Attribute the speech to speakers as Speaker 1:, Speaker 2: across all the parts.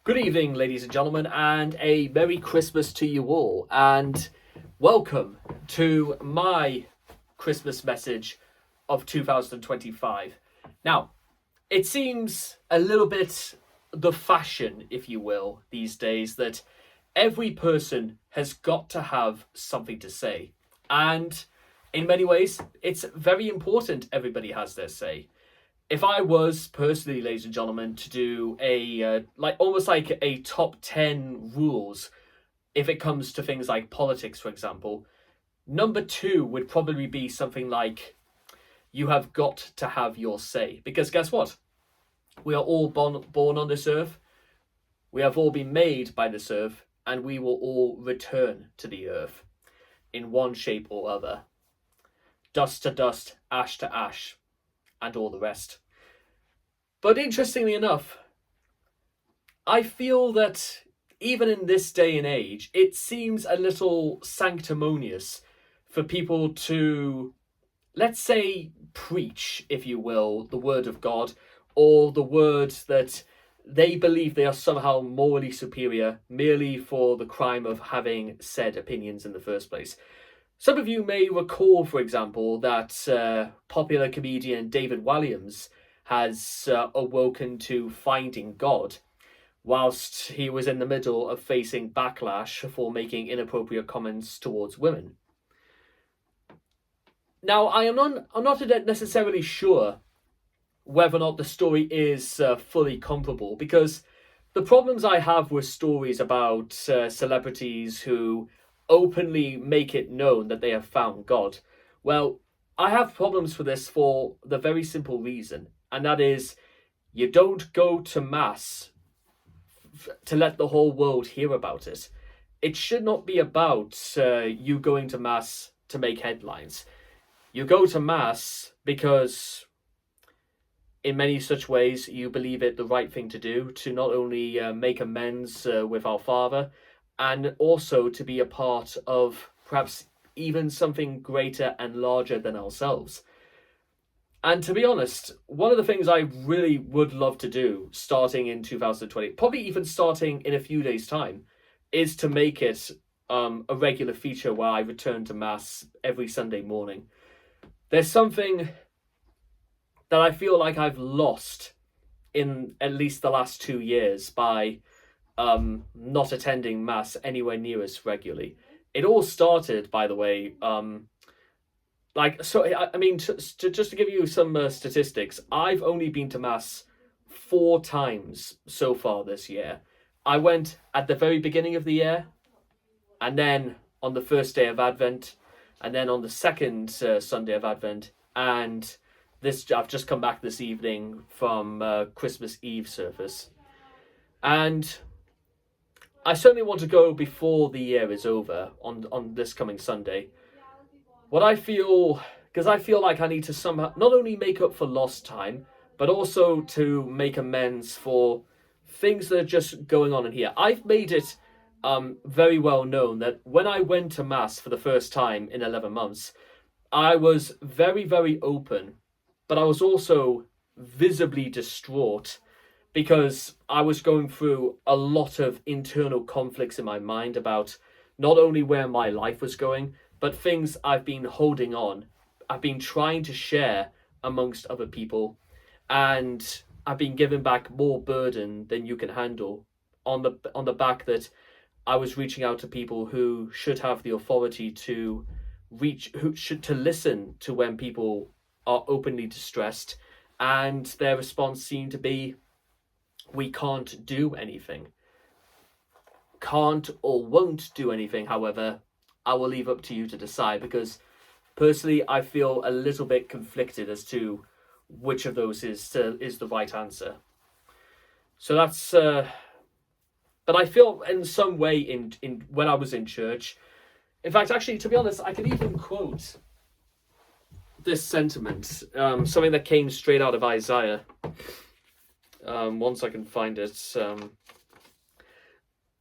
Speaker 1: Good evening, ladies and gentlemen, and a Merry Christmas to you all, and welcome to my Christmas message of 2025. Now, it seems a little bit the fashion, if you will, these days that every person has got to have something to say. And in many ways, it's very important everybody has their say. If I was personally, ladies and gentlemen, to do a like almost like a top 10 rules, if it comes to things like politics, for example, number two would probably be something like you have got to have your say. Because guess what? We are all born on this earth. We have all been made by this earth, and we will all return to the earth in one shape or other. Dust to dust, ash to ash, and all the rest. But interestingly enough, I feel that even in this day and age, it seems a little sanctimonious for people to, let's say, preach, if you will, the word of God, or the word that they believe they are somehow morally superior merely for the crime of having said opinions in the first place. Some of you may recall, for example, that popular comedian David Walliams has awoken to finding God whilst he was in the middle of facing backlash for making inappropriate comments towards women. Now, I'm not necessarily sure whether or not the story is fully comparable, because the problems I have with stories about celebrities who openly make it known that they have found God, well, I have problems with this for the very simple reason, and that is you don't go to mass to let the whole world hear about it. It should not be about you going to mass to make headlines. You go to mass because in many such ways you believe it the right thing to do, to not only make amends with our Father, and also to be a part of perhaps even something greater and larger than ourselves. And to be honest, one of the things I really would love to do starting in 2020, probably even starting in a few days' time, is to make it a regular feature where I return to Mass every Sunday morning. There's something that I feel like I've lost in at least the last 2 years by not attending Mass anywhere near as regularly. It all started, by the way, just to give you some statistics, I've only been to Mass 4 times so far this year. I went at the very beginning of the year, and then on the first day of Advent, and then on the second Sunday of Advent, and I've just come back this evening from Christmas Eve service. And I certainly want to go before the year is over on this coming Sunday. What I feel, because I feel like I need to somehow not only make up for lost time, but also to make amends for things that are just going on in here. I've made it very well known that when I went to Mass for the first time in 11 months, I was very, very open, but I was also visibly distraught because I was going through a lot of internal conflicts in my mind about not only where my life was going, but things I've been holding on. I've been trying to share amongst other people, and I've been given back more burden than you can handle on the back that I was reaching out to people who should have the authority to listen to when people are openly distressed, and their response seemed to be, we can't do anything. Can't or won't do anything, however, I will leave up to you to decide, because personally I feel a little bit conflicted as to which of those is the right answer. So that's but I feel in some way in when I was in church, in fact, actually, to be honest, I could even quote this sentiment, something that came straight out of Isaiah. Once I can find it.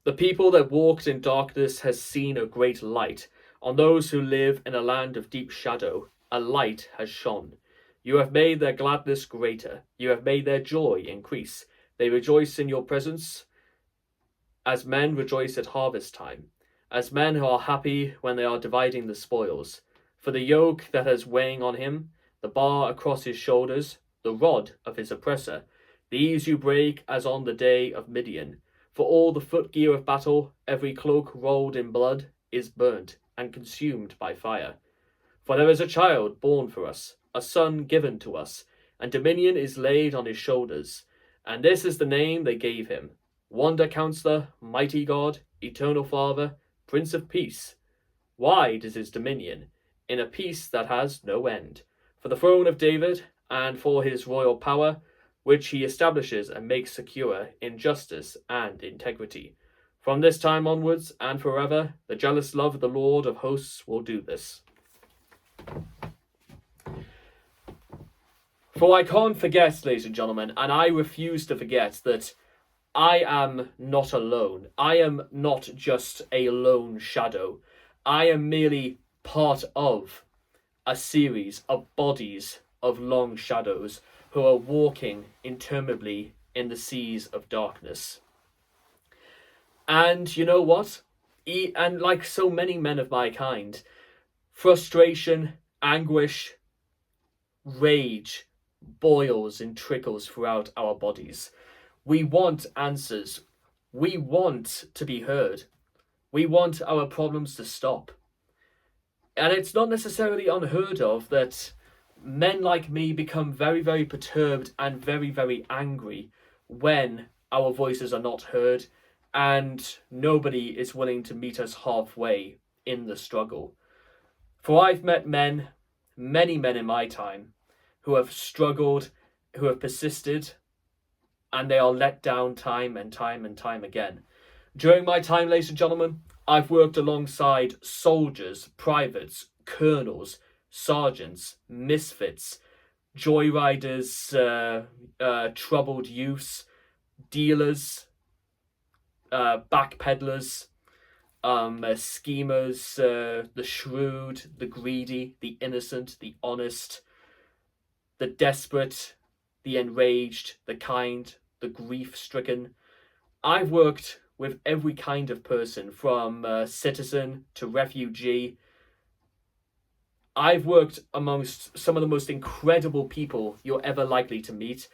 Speaker 1: The people that walked in darkness has seen a great light. On those who live in a land of deep shadow, a light has shone. You have made their gladness greater. You have made their joy increase. They rejoice in your presence. as men rejoice at harvest time, as men who are happy when they are dividing the spoils. For the yoke that has weighing on him, the bar across his shoulders, the rod of his oppressor, these you break as on the day of Midian. For all the footgear of battle, every cloak rolled in blood, is burnt and consumed by fire. For there is a child born for us, a son given to us, and dominion is laid on his shoulders. And this is the name they gave him: Wonder Counselor, Mighty God, Eternal Father, Prince of Peace. Wide is his dominion, in a peace that has no end, for the throne of David, and for his royal power, which he establishes and makes secure in justice and integrity. From this time onwards and forever, the jealous love of the Lord of hosts will do this. For I can't forget, ladies and gentlemen, and I refuse to forget, that I am not alone. I am not just a lone shadow. I am merely part of a series of bodies of long shadows who are walking interminably in the seas of darkness. And you know what? And like so many men of my kind, frustration, anguish, rage boils and trickles throughout our bodies. We want answers. We want to be heard. We want our problems to stop. And it's not necessarily unheard of that men like me become very, very perturbed and very, very angry when our voices are not heard and nobody is willing to meet us halfway in the struggle. For I've met men, many men in my time, who have struggled, who have persisted, and they are let down time and time and time again. During my time, ladies and gentlemen, I've worked alongside soldiers, privates, colonels, sergeants, misfits, joyriders, troubled youths, dealers, backpeddlers, schemers, the shrewd, the greedy, the innocent, the honest, the desperate, the enraged, the kind, the grief-stricken. I've worked with every kind of person, from citizen to refugee. I've worked amongst some of the most incredible people you're ever likely to meet,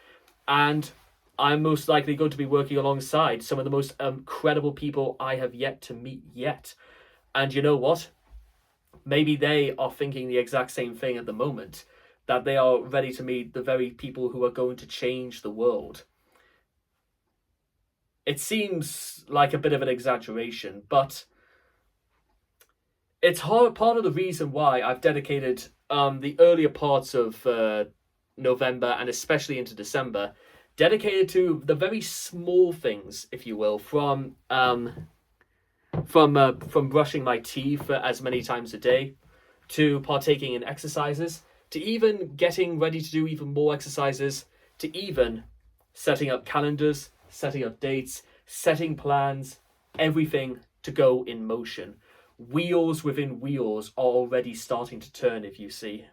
Speaker 1: and I'm most likely going to be working alongside some of the most incredible people I have yet to meet yet. And you know what? Maybe they are thinking the exact same thing at the moment, that they are ready to meet the very people who are going to change the world. It seems like a bit of an exaggeration, but it's part of the reason why I've dedicated the earlier parts of November and especially into December, dedicated to the very small things, if you will, from brushing my teeth as many times a day, to partaking in exercises, to even getting ready to do even more exercises, to even setting up calendars, setting up dates, setting plans, everything to go in motion. Wheels within wheels are already starting to turn, if you see.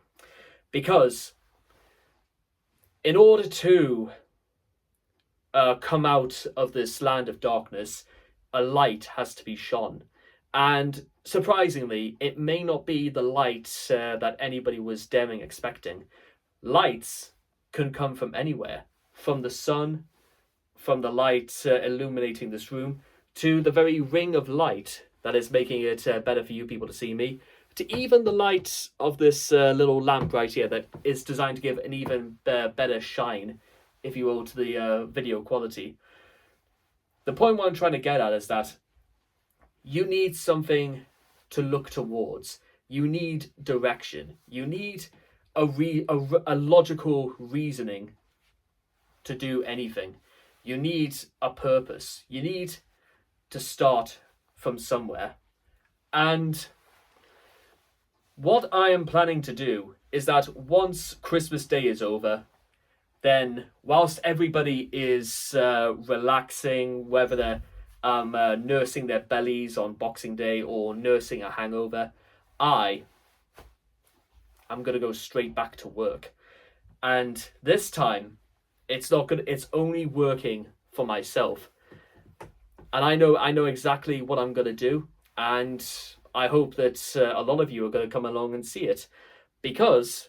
Speaker 1: Because in order to come out of this land of darkness, a light has to be shone. And surprisingly, it may not be the light that anybody was daring expecting. Lights can come from anywhere, from the sun, from the light illuminating this room, to the very ring of light that is making it better for you people to see me, to even the light of this little lamp right here that is designed to give an even better shine, if you will, to the video quality. The point what I'm trying to get at is that you need something to look towards. You need direction. You need a logical reasoning to do anything. You need a purpose. You need to start from somewhere. And what I am planning to do is that once Christmas Day is over, then whilst everybody is relaxing, whether they're nursing their bellies on Boxing Day or nursing a hangover, I'm going to go straight back to work. And this time, it's only working for myself. And I know exactly what I'm going to do, and I hope that a lot of you are going to come along and see it, because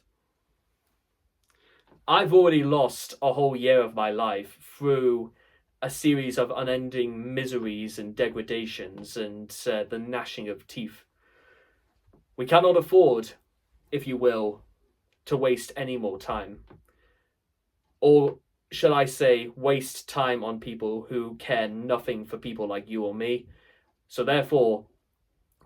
Speaker 1: I've already lost a whole year of my life through a series of unending miseries and degradations and the gnashing of teeth. We cannot afford, if you will, to waste any more time. Or shall I say, waste time on people who care nothing for people like you or me. So therefore,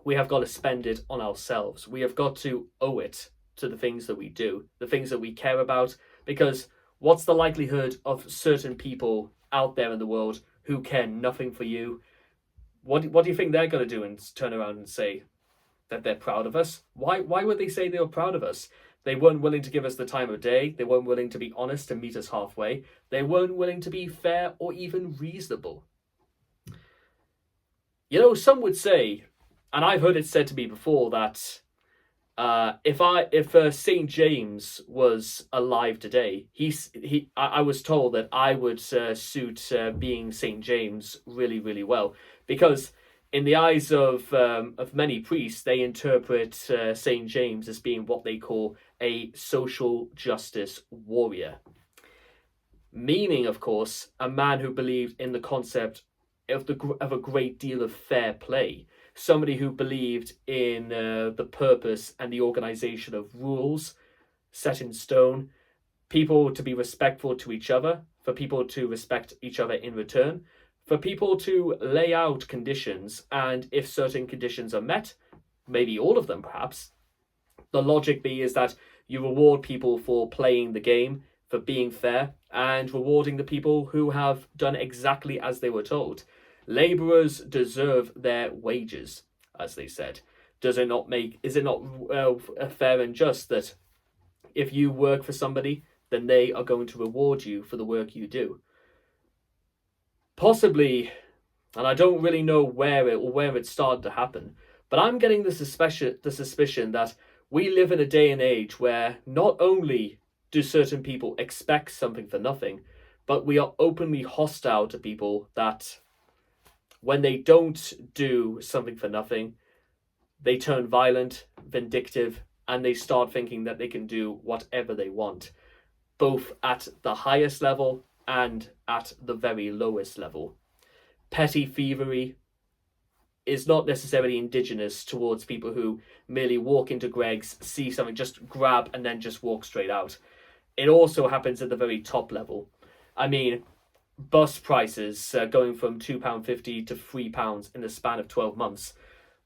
Speaker 1: we have got to spend it on ourselves. We have got to owe it to the things that we do, the things that we care about, because what's the likelihood of certain people out there in the world who care nothing for you? What do you think they're going to do and turn around and say that they're proud of us? Why would they say they were proud of us? They weren't willing to give us the time of day. They weren't willing to be honest and meet us halfway. They weren't willing to be fair or even reasonable. You know, some would say, and I've heard it said to me before, that if Saint James was alive today, I was told that I would suit being Saint James really, really well, because in the eyes of many priests, they interpret Saint James as being what they call a social justice warrior, meaning, of course, a man who believed in the concept of a great deal of fair play. Somebody who believed in the purpose and the organization of rules set in stone, people to be respectful to each other, for people to respect each other in return, for people to lay out conditions, and if certain conditions are met, maybe all of them perhaps, the logic is that you reward people for playing the game, for being fair, and rewarding the people who have done exactly as they were told. Labourers deserve their wages, as they said. Is it not fair and just that if you work for somebody, then they are going to reward you for the work you do? Possibly, and I don't really know where it started to happen, but I'm getting the suspicion that we live in a day and age where not only do certain people expect something for nothing, but we are openly hostile to people that, when they don't do something for nothing, they turn violent, vindictive, and they start thinking that they can do whatever they want, both at the highest level and at the very lowest level. Petty thievery is not necessarily indigenous towards people who merely walk into Greggs, see something, just grab, and then just walk straight out. It also happens at the very top level. I mean, bus prices going from £2.50 to £3 in the span of 12 months.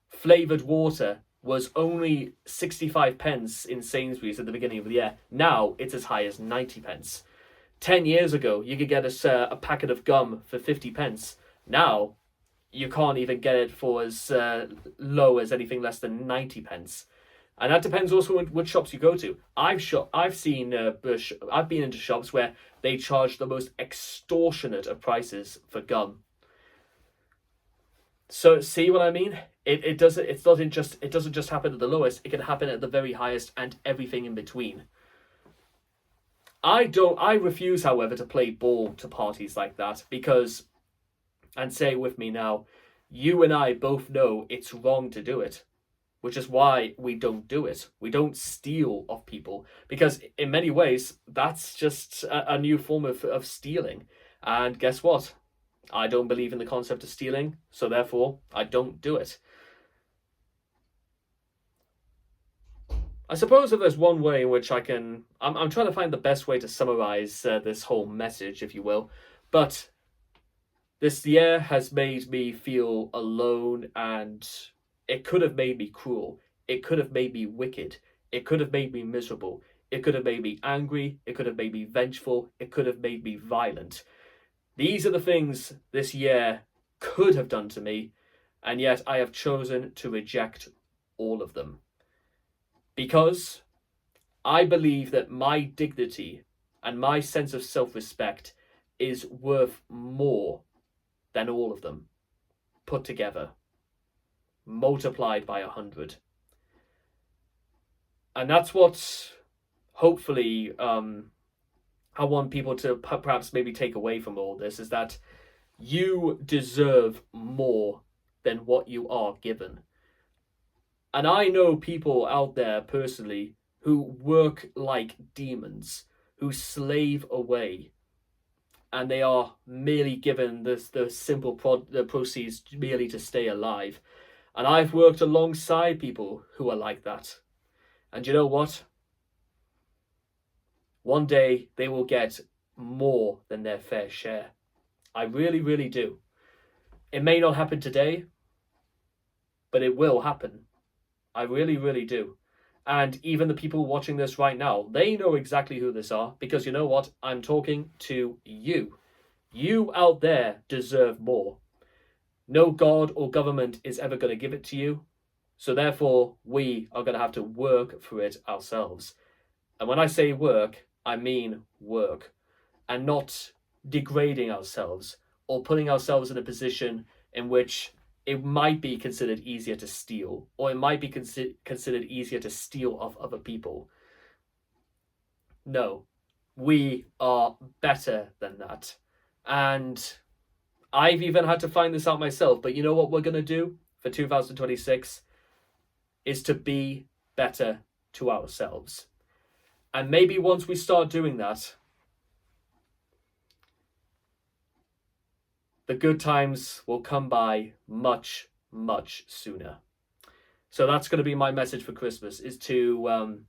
Speaker 1: Flavoured water was only 65 pence in Sainsbury's at the beginning of the year. Now it's as high as 90 pence. 10 years ago, you could get a packet of gum for 50 pence. Now, you can't even get it for as low as anything less than 90 pence. And that depends also on which shops you go to. I've been into shops where they charge the most extortionate of prices for gum. So see what I mean? It doesn't just happen at the lowest. It can happen at the very highest and everything in between. I refuse, however, to play ball to parties like that, because, and say with me now, you and I both know it's wrong to do it, which is why we don't do it. We don't steal off people, because in many ways, that's just a new form of stealing. And guess what? I don't believe in the concept of stealing, so therefore, I don't do it. I suppose if there's one way in which I'm trying to find the best way to summarize this whole message, if you will, but this year has made me feel alone, and it could have made me cruel. It could have made me wicked. It could have made me miserable. It could have made me angry. It could have made me vengeful. It could have made me violent. These are the things this year could have done to me, and yet I have chosen to reject all of them. Because I believe that my dignity and my sense of self-respect is worth more than all of them put together, multiplied by 100. And that's what hopefully I want people to perhaps maybe take away from all this, is that You deserve more than what you are given. And I know people out there personally who work like demons, who slave away, and they are merely given the simple the proceeds merely to stay alive. And I've worked alongside people who are like that. And you know what? One day they will get more than their fair share. I really, really do. It may not happen today, but it will happen. I really, really do. And even the people watching this right now, they know exactly who this are, because you know what? I'm talking to you. You out there deserve more. No God or government is ever going to give it to you. So therefore, we are going to have to work for it ourselves. And when I say work, I mean work. And not degrading ourselves or putting ourselves in a position in which it might be considered easier to steal, or it might be considered easier to steal off other people. No, we are better than that. And I've even had to find this out myself. But you know what we're going to do for 2026 is to be better to ourselves. And maybe once we start doing that, the good times will come by much, much sooner. So that's going to be my message for Christmas, is to,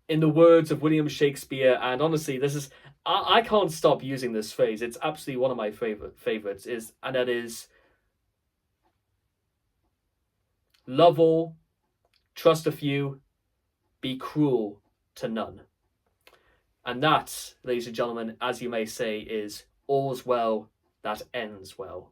Speaker 1: in the words of William Shakespeare, and honestly, this is, I can't stop using this phrase. It's absolutely one of my favorites, and that is, love all, trust a few, be cruel to none. And that, ladies and gentlemen, as you may say, is all's well that ends well.